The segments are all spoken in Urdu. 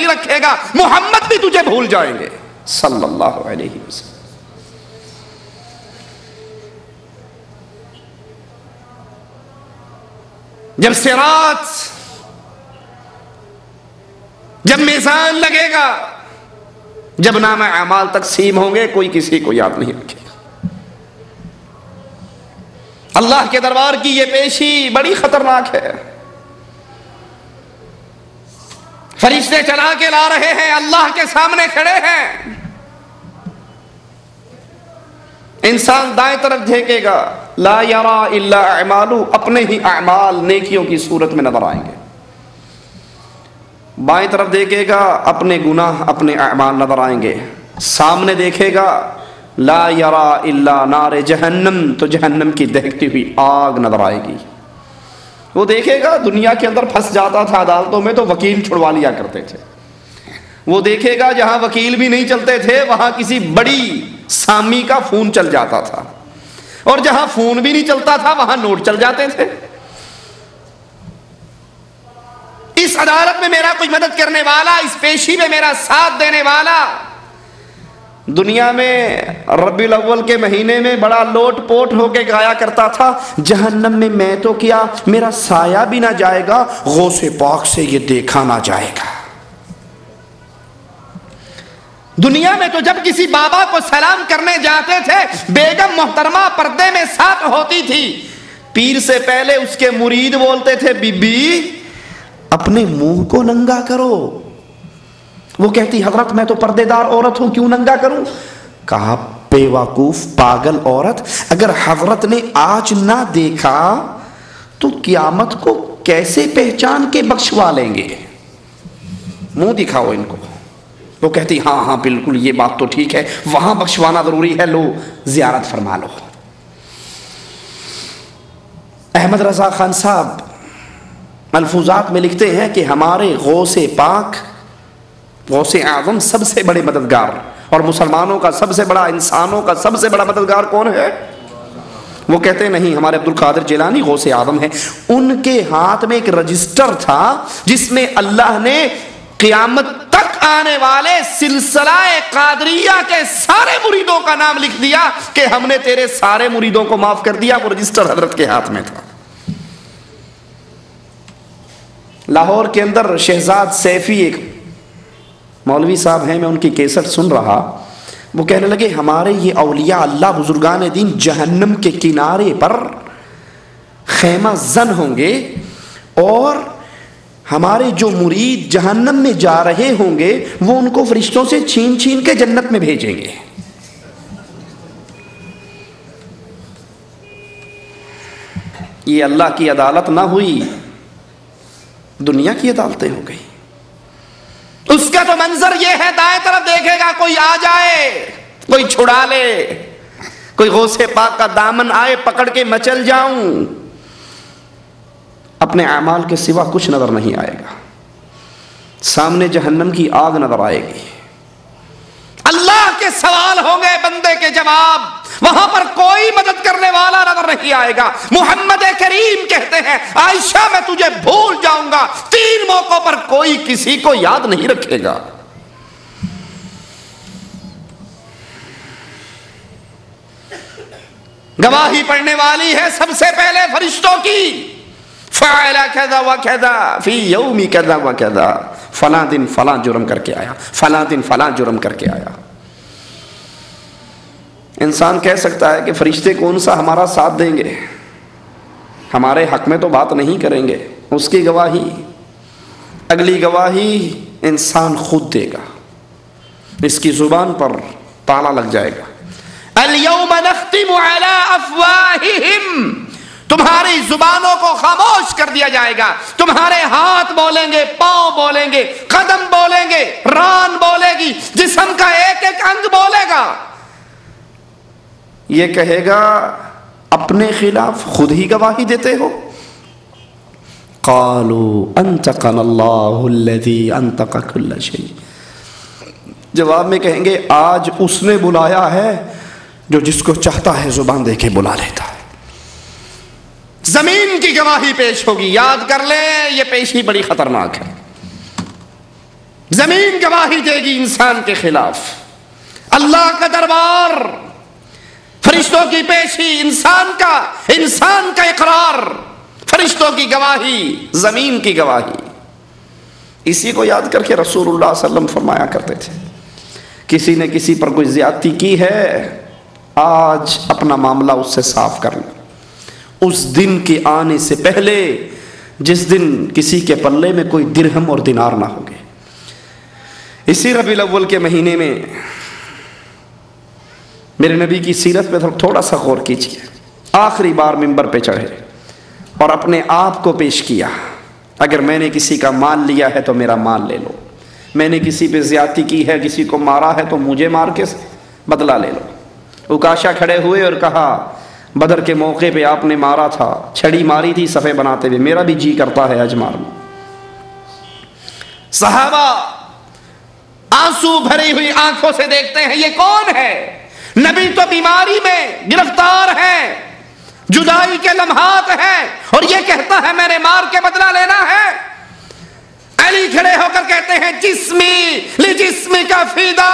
نہیں رکھے گا، محمد بھی تجھے بھول جائیں گے صلی اللہ علیہ وسلم۔ جب صراط، جب میزان لگے گا، جب نام اعمال تقسیم ہوں گے، کوئی کسی کو یاد نہیں رکھے گا۔ اللہ کے دربار کی یہ پیشی بڑی خطرناک ہے۔ فرشتے چلا کے لا رہے ہیں، اللہ کے سامنے کھڑے ہیں، انسان دائیں طرف دیکھے گا، لا یرا الا اعمالہ، اپنے ہی اعمال نیکیوں کی صورت میں نظر آئیں گے۔ بائیں طرف دیکھے گا، اپنے گناہ، اپنے اعمال نظر آئیں گے۔ سامنے دیکھے گا، لا یرا الا نار جہنم، تو جہنم کی دہکتی ہوئی آگ نظر آئے گی۔ وہ دیکھے گا، دنیا کے اندر پھنس جاتا تھا عدالتوں میں تو وکیل چھڑوا لیا کرتے تھے۔ وہ دیکھے گا جہاں وکیل بھی نہیں چلتے تھے وہاں کسی بڑی سامی کا فون چل جاتا تھا، اور جہاں فون بھی نہیں چلتا تھا وہاں نوٹ چل جاتے تھے۔ اس عدالت میں میرا کوئی مدد کرنے والا، اس پیشی میں میرا ساتھ دینے والا، دنیا میں ربیع الاول کے مہینے میں بڑا لوٹ پوٹ ہو کے گایا کرتا تھا، جہنم میں میں تو کیا میرا سایہ بھی نہ جائے گا، غوث پاک سے یہ دیکھا نہ جائے گا۔ دنیا میں تو جب کسی بابا کو سلام کرنے جاتے تھے، بیگم محترمہ پردے میں ساتھ ہوتی تھی، پیر سے پہلے اس کے مرید بولتے تھے، بی بی اپنے منہ کو ننگا کرو۔ وہ کہتی، حضرت میں تو پردے دار عورت ہوں، کیوں ننگا کروں؟ کہا، بے وقوف پاگل عورت، اگر حضرت نے آج نہ دیکھا تو قیامت کو کیسے پہچان کے بخشوا لیں گے؟ منہ دکھاؤ ان کو۔ وہ کہتی، ہاں ہاں بالکل یہ بات تو ٹھیک ہے، وہاں بخشوانا ضروری ہے، لو زیارت فرما لو۔ احمد رضا خان صاحب ملفوظات میں لکھتے ہیں کہ ہمارے غوث پاک، غوث اعظم سب سے بڑے مددگار، اور مسلمانوں کا سب سے بڑا، انسانوں کا سب سے بڑا مددگار کون ہے؟ وہ کہتے نہیں، ہمارے عبد القادر جیلانی غوث اعظم ہیں۔ ان کے ہاتھ میں ایک رجسٹر تھا جس میں اللہ نے قیامت تک آنے والے سلسلہ قادریہ کے سارے مریدوں کا نام لکھ دیا کہ ہم نے تیرے سارے مریدوں کو معاف کر دیا۔ وہ رجسٹر حضرت کے ہاتھ میں تھا۔ لاہور کے اندر شہزاد سیفی ایک مولوی صاحب ہیں، میں ان کی کیسٹ سن رہا، وہ کہنے لگے ہمارے یہ اولیاء اللہ بزرگان دین جہنم کے کنارے پر خیمہ زن ہوں گے، اور ہمارے جو مرید جہنم میں جا رہے ہوں گے وہ ان کو فرشتوں سے چھین چھین کے جنت میں بھیجیں گے۔ یہ اللہ کی عدالت نہ ہوئی، دنیا کی عدالتیں ہو گئی۔ اس کا تو منظر یہ ہے، دائیں طرف دیکھے گا کوئی آ جائے، کوئی چھڑا لے، کوئی غوث پاک کا دامن آئے پکڑ کے میں چل جاؤں، اپنے اعمال کے سوا کچھ نظر نہیں آئے گا۔ سامنے جہنم کی آگ نظر آئے گی، اللہ کے سوال ہوں گے، بندے کے جواب، وہاں پر کوئی مدد کرنے والا نظر نہیں آئے گا۔ محمد کریم کہتے ہیں، عائشہ میں تجھے بھول جاؤں گا، 3 موقعوں پر کوئی کسی کو یاد نہیں رکھے گا۔ گواہی پڑھنے والی ہے سب سے پہلے فرشتوں کی، فعل کذا و کذا فی یوم کذا و کذا، فلاں دن فلاں جرم کر کے آیا، فلاں دن فلاں جرم کر کے آیا۔ انسان کہہ سکتا ہے کہ فرشتے کون سا ہمارا ساتھ دیں گے، ہمارے حق میں تو بات نہیں کریں گے، اس کی گواہی، اگلی گواہی انسان خود دے گا، اس کی زبان پر تالا لگ جائے گا۔ اليوم نختم علی افواہہم، تمہاری زبانوں کو خاموش کر دیا جائے گا، تمہارے ہاتھ بولیں گے، پاؤں بولیں گے، قدم بولیں گے، ران بولے گی، جسم کا ایک ایک انگ بولے گا۔ یہ کہے گا اپنے خلاف خود ہی گواہی دیتے ہو۔ قالوا انطقنا اللہ الذی انطق کل شیء، جواب میں کہیں گے آج اس نے بلایا ہے جو جس کو چاہتا ہے زبان دے کے بلا لیتا ہے۔ زمین کی گواہی پیش ہوگی، یاد کر لیں یہ پیشی بڑی خطرناک ہے۔ زمین گواہی دے گی انسان کے خلاف، اللہ کا دربار، فرشتوں کی پیشی، انسان کا اقرار، فرشتوں کی گواہی، زمین کی گواہی۔ اسی کو یاد کر کے رسول اللہ صلی اللہ علیہ وسلم فرمایا کرتے تھے، کسی نے کسی پر کوئی زیادتی کی ہے، آج اپنا معاملہ اس سے صاف کر لیں، اس دن کے آنے سے پہلے جس دن کسی کے پلے میں کوئی درہم اور دینار نہ ہوگے۔ اسی ربیع الاول کے مہینے میں میرے نبی کی سیرت پہ تھوڑا سا غور کیجیے۔ آخری بار منبر پہ چڑھے اور اپنے آپ کو پیش کیا، اگر میں نے کسی کا مال لیا ہے تو میرا مال لے لو، میں نے کسی پہ زیادتی کی ہے، کسی کو مارا ہے تو مجھے مار کے بدلہ لے لو۔ اکاشا کھڑے ہوئے اور کہا، بدر کے موقع پہ آپ نے مارا تھا، چھڑی ماری تھی صفے بناتے ہوئے، میرا بھی جی کرتا ہے آج مار لوں۔ صحابہ آنسو بھری ہوئی آنکھوں سے دیکھتے ہیں، یہ کون ہے؟ نبی تو بیماری میں گرفتار ہے، جدائی کے لمحات ہیں، اور یہ کہتا ہے میں نے مار کے بدلہ لینا ہے۔ علی کھڑے ہو کر کہتے ہیں، جسمی لجسمی کا فدا،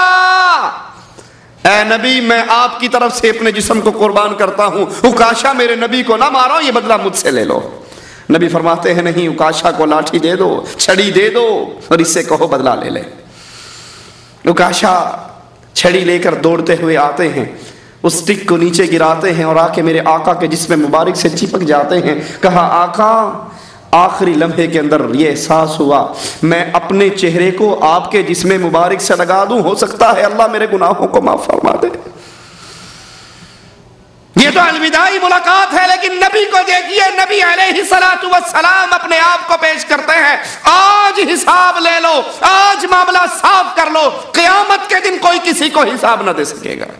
اے نبی میں آپ کی طرف سے اپنے جسم کو قربان کرتا ہوں، اکاشا میرے نبی کو نہ مارو، یہ بدلہ مجھ سے لے لو۔ نبی فرماتے ہیں نہیں، اکاشا کو لاٹھی دے دو، چھڑی دے دو، اور اس سے کہو بدلہ لے لے۔ اکاشا چھڑی لے کر دوڑتے ہوئے آتے ہیں، اس سٹک کو نیچے گراتے ہیں اور آ کے میرے آقا کے جسم مبارک سے چپک جاتے ہیں۔ کہا آقا، آخری لمحے کے اندر یہ احساس ہوا میں اپنے چہرے کو آپ کے جسم مبارک سے لگا دوں، ہو سکتا ہے اللہ میرے گناہوں کو معاف فرما دے۔ یہ تو الوداعی ملاقات ہے، لیکن نبی کو دیکھیے، نبی علیہ الصلوۃ والسلام اپنے آپ کو پیش کرتے ہیں، آج حساب لے لو، آج معاملہ صاف کر لو، قیامت کے دن کوئی کسی کو حساب نہ دے سکے گا۔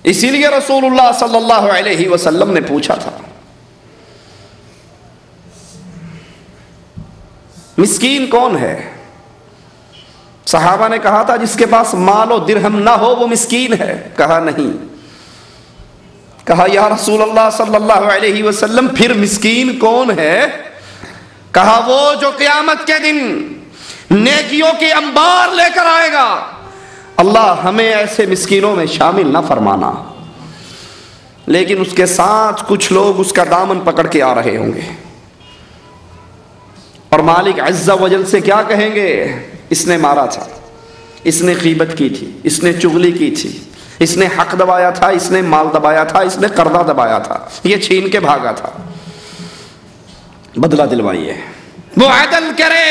اسی لیے رسول اللہ صلی اللہ علیہ وسلم نے پوچھا تھا، مسکین کون ہے؟ صحابہ نے کہا تھا جس کے پاس مال و درہم نہ ہو وہ مسکین ہے۔ کہا نہیں۔ کہا یا رسول اللہ صلی اللہ علیہ وسلم پھر مسکین کون ہے؟ کہا وہ جو قیامت کے دن نیکیوں کی انبار لے کر آئے گا۔ اللہ ہمیں ایسے مسکینوں میں شامل نہ فرمانا۔ لیکن اس کے ساتھ کچھ لوگ اس کا دامن پکڑ کے آ رہے ہوں گے، اور مالک عز و جل سے کیا کہیں گے؟ اس نے مارا تھا، اس نے غیبت کی تھی، اس نے چغلی کی تھی، اس نے حق دبایا تھا، اس نے مال دبایا تھا، اس نے قرضہ دبایا تھا، یہ چھین کے بھاگا تھا، بدلہ دلوائیے۔ وہ عدل کرے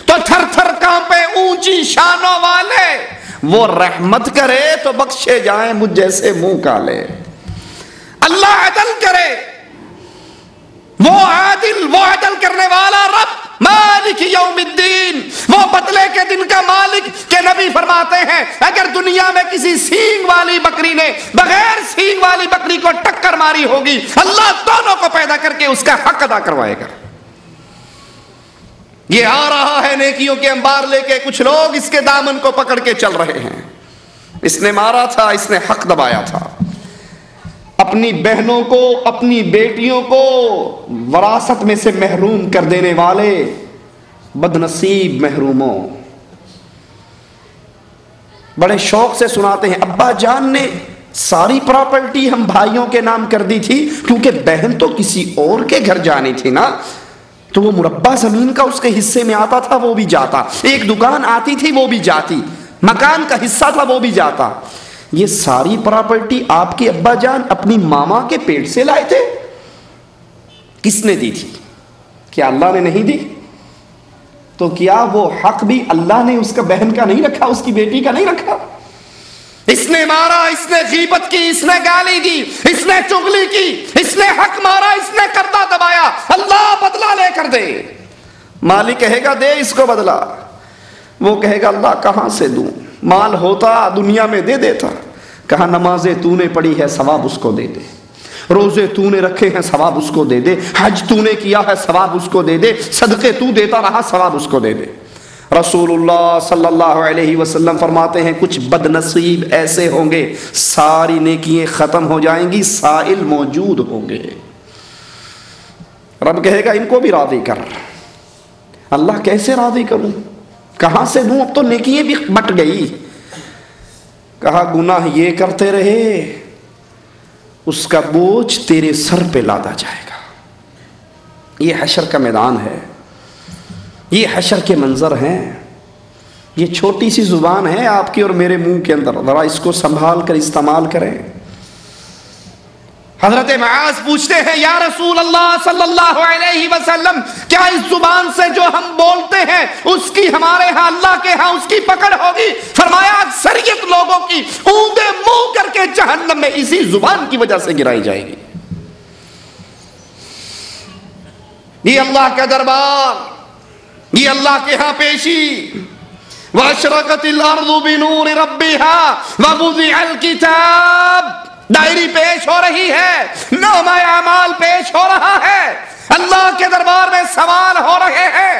تو تھر تھر کانپے اونچی شانوں والے، وہ رحمت کرے تو بخشے جائیں مجھ جیسے منہ کالے۔ اللہ عدل کرے، وہ عدل کرنے والا رب، مالک یوم الدین، وہ بدلے کے دن کا مالک، کہ نبی فرماتے ہیں اگر دنیا میں کسی سینگ والی بکری نے بغیر سینگ والی بکری کو ٹکر ماری ہوگی، اللہ دونوں کو پیدا کر کے اس کا حق ادا کروائے گا۔ یہ آ رہا ہے نیکیوں کے انبار لے کے، کچھ لوگ اس کے دامن کو پکڑ کے چل رہے ہیں۔ اس نے مارا تھا، اس نے حق دبایا تھا، اپنی بہنوں کو، اپنی بیٹیوں کو وراثت میں سے محروم کر دینے والے بدنصیب محروموں۔ بڑے شوق سے سناتے ہیں، ابا جان نے ساری پراپرٹی ہم بھائیوں کے نام کر دی تھی، کیونکہ بہن تو کسی اور کے گھر جانی تھی نا، تو وہ مربع زمین کا اس کے حصے میں آتا تھا، وہ بھی جاتا، ایک دکان آتی تھی وہ بھی جاتی، مکان کا حصہ تھا وہ بھی جاتا۔ یہ ساری پراپرٹی آپ کے ابا جان اپنی ماما کے پیٹ سے لائے تھے؟ کس نے دی تھی؟ کیا اللہ نے نہیں دی؟ تو کیا وہ حق بھی اللہ نے اس کا بہن کا نہیں رکھا، اس کی بیٹی کا نہیں رکھا؟ اس نے مارا، اس نے غیبت کی، اس نے گالی دی، اس نے چغلی کی، اس نے حق مارا، اس نے قرضہ دبایا، اللہ بدلہ لے کر دے۔ مالک کہے گا دے اس کو بدلہ، وہ کہے گا اللہ کہاں سے دوں، مال ہوتا دنیا میں دے دیتا۔ کہا نمازیں تو نے پڑھی ہے ثواب اس کو دے دے، روزے تو نے رکھے ہیں ثواب اس کو دے دے، حج تو نے کیا ہے ثواب اس کو دے دے، صدقے تو دیتا رہا ثواب اس کو دے دے۔ رسول اللہ صلی اللہ علیہ وسلم فرماتے ہیں کچھ بد نصیب ایسے ہوں گے ساری نیکیاں ختم ہو جائیں گی، سائل موجود ہوں گے، رب کہے گا ان کو بھی راضی کر۔ اللہ کیسے راضی کروں، کہاں سے دوں، اب تو نیکیاں بھی بٹ گئی. کہا گناہ یہ کرتے رہے اس کا بوجھ تیرے سر پہ لادا جائے گا. یہ حشر کا میدان ہے، یہ حشر کے منظر ہیں. یہ چھوٹی سی زبان ہے آپ کی اور میرے منہ کے اندر، ذرا اس کو سنبھال کر استعمال کریں. حضرت معاذ پوچھتے ہیں یا رسول اللہ صلی اللہ علیہ وسلم، کیا اس زبان سے جو ہم بولتے ہیں اس کی ہمارے ہاں اللہ کے ہاں اس کی پکڑ ہوگی؟ فرمایا اکثریت لوگوں کی اونگیں منہ کر کے جہنم میں اسی زبان کی وجہ سے گرائی جائے گی. یہ اللہ کا دربار، یہ اللہ کے ہاں پیشی. وَأَشْرَقَتِ الْأَرْضُ بِنُورِ رَبِّهَا وَوُضِعَ الْكِتَابُ. ڈائری پیش ہو رہی ہے، نامہ اعمال پیش ہو رہا ہے، اللہ کے دربار میں سوال ہو رہے ہیں.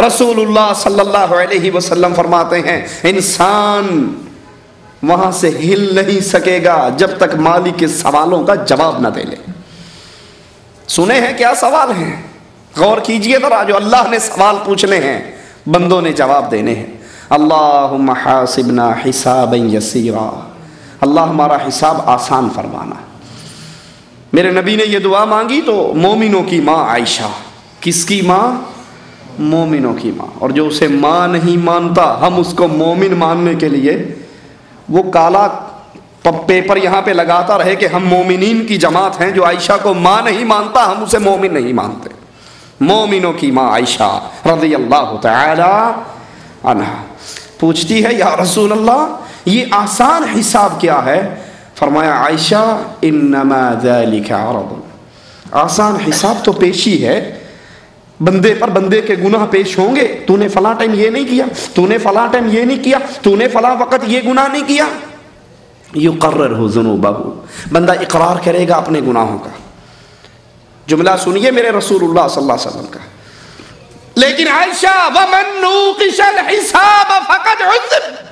رسول اللہ صلی اللہ علیہ وسلم فرماتے ہیں انسان وہاں سے ہل نہیں سکے گا جب تک مالک کے سوالوں کا جواب نہ دے لے. سنے ہیں کیا سوال ہیں؟ غور کیجئے ذرا. جو اللہ نے سوال پوچھنے ہیں بندوں نے جواب دینے ہیں. اللہم حاسبنا حسابا یسیرا، اللہ ہمارا حساب آسان فرمانا. میرے نبی نے یہ دعا مانگی تو مومنوں کی ماں عائشہ. کس کی ماں؟ مومنوں کی ماں. اور جو اسے ماں نہیں مانتا ہم اس کو مومن ماننے کے لیے وہ کالا پیپر یہاں پہ لگاتا رہے کہ ہم مومنین کی جماعت ہیں. جو عائشہ کو ماں نہیں مانتا ہم اسے مومن نہیں مانتے. مومنوں کی ماں عائشہ رضی اللہ تعالی عنہا پوچھتی ہے یا رسول اللہ یہ آسان حساب کیا ہے؟ فرمایا عائشہ انما ذلک عرض. آسان حساب تو پیشی ہے، بندے پر بندے کے گناہ پیش ہوں گے. تو نے فلاں ٹائم یہ نہیں کیا، تو نے فلاں ٹائم یہ نہیں کیا، تو نے فلاں وقت یہ گناہ نہیں کیا. یقررہ ذنوبہ، بندہ اقرار کرے گا اپنے گناہوں کا. جملہ سنیے میرے رسول اللہ صلی اللہ علیہ وسلم کا. لیکن عائشہ وَمَن نُوقِشَ الْحِسَابَ فَقَدْ عُذِّبَ،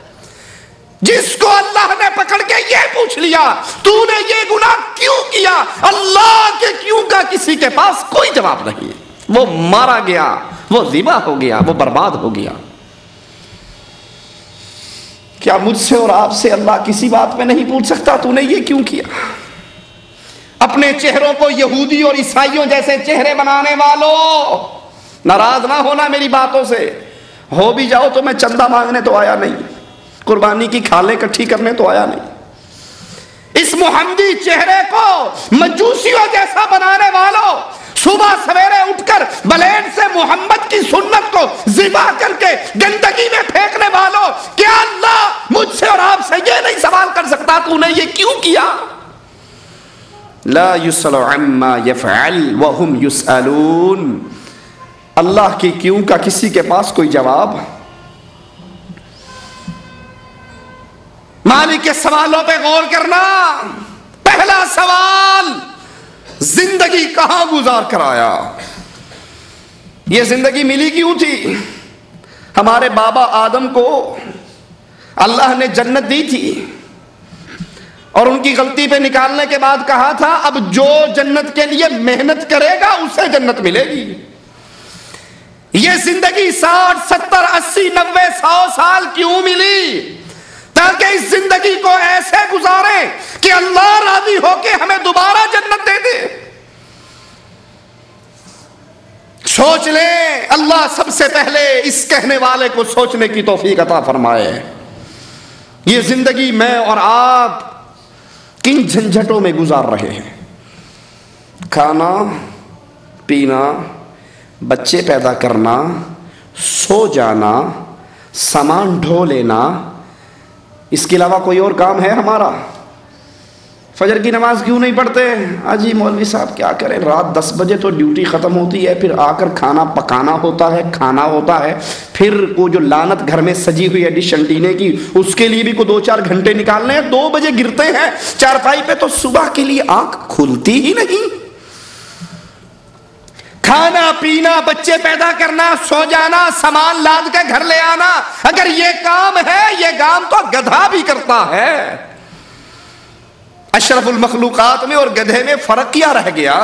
جس کو اللہ نے پکڑ کے یہ پوچھ لیا تو نے یہ گناہ کیوں کیا، اللہ کے کیوں کا کسی کے پاس کوئی جواب نہیں. وہ مارا گیا، وہ ذبح ہو گیا، وہ برباد ہو گیا. کیا مجھ سے اور آپ سے اللہ کسی بات پہ نہیں پوچھ سکتا تو نے یہ کیوں کیا؟ اپنے چہروں کو یہودی اور عیسائیوں جیسے چہرے بنانے والوں، ناراض نہ ہونا میری باتوں سے. ہو بھی جاؤ تو میں چندہ مانگنے تو آیا نہیں، قربانی کی کھالیں اکٹھی کرنے تو آیا نہیں. اس محمدی چہرے کو مجوسیوں جیسا بنانے والوں، صبح سویرے اٹھ کر بلیڈ سے محمد کی سنت کو ذبح کر کے گندگی میں پھینکنے والوں، کیا اللہ مجھ سے اور آپ سے یہ نہیں سوال کر سکتا تو نے یہ کیوں کیا؟ لا يسأل عما يفعل وهم يسألون. اللہ کی کیوں کا کسی کے پاس کوئی جواب. مالک کے سوالوں پہ غور کرنا. پہلا سوال، زندگی کہاں گزار کر آیا؟ یہ زندگی ملی کیوں تھی؟ ہمارے بابا آدم کو اللہ نے جنت دی تھی اور ان کی غلطی پہ نکالنے کے بعد کہا تھا اب جو جنت کے لیے محنت کرے گا اسے جنت ملے گی. یہ زندگی 60 70 80 90 100 سال کیوں ملی؟ تاکہ اس زندگی کو ایسے گزاریں کہ اللہ راضی ہو کے ہمیں دوبارہ جنت دے دے. سوچ لیں، اللہ سب سے پہلے اس کہنے والے کو سوچنے کی توفیق عطا فرمائے. یہ زندگی میں اور آپ کن جھنجھٹوں میں گزار رہے ہیں. کھانا پینا، بچے پیدا کرنا، سو جانا، سامان ڈھو لینا، اس کے علاوہ کوئی اور کام ہے ہمارا؟ فجر کی نماز کیوں نہیں پڑھتے؟ جی مولوی صاحب کیا کریں، رات 10 بجے تو ڈیوٹی ختم ہوتی ہے، پھر آ کر کھانا پکانا ہوتا ہے، کھانا ہوتا ہے، پھر وہ جو لعنت گھر میں سجی ہوئی ہے ڈش انٹینے کی، اس کے لیے بھی کو 2-4 گھنٹے نکالنے ہیں. 2 بجے گرتے ہیں چارپائی پہ تو صبح کے لیے آنکھ کھلتی ہی نہیں. کھانا پینا، بچے پیدا کرنا، سو جانا، سامان لاد کے گھر لے آنا، اگر یہ کام ہے، یہ کام تو گدھا بھی کرتا ہے. اشرف المخلوقات میں اور گدھے میں فرق کیا رہ گیا؟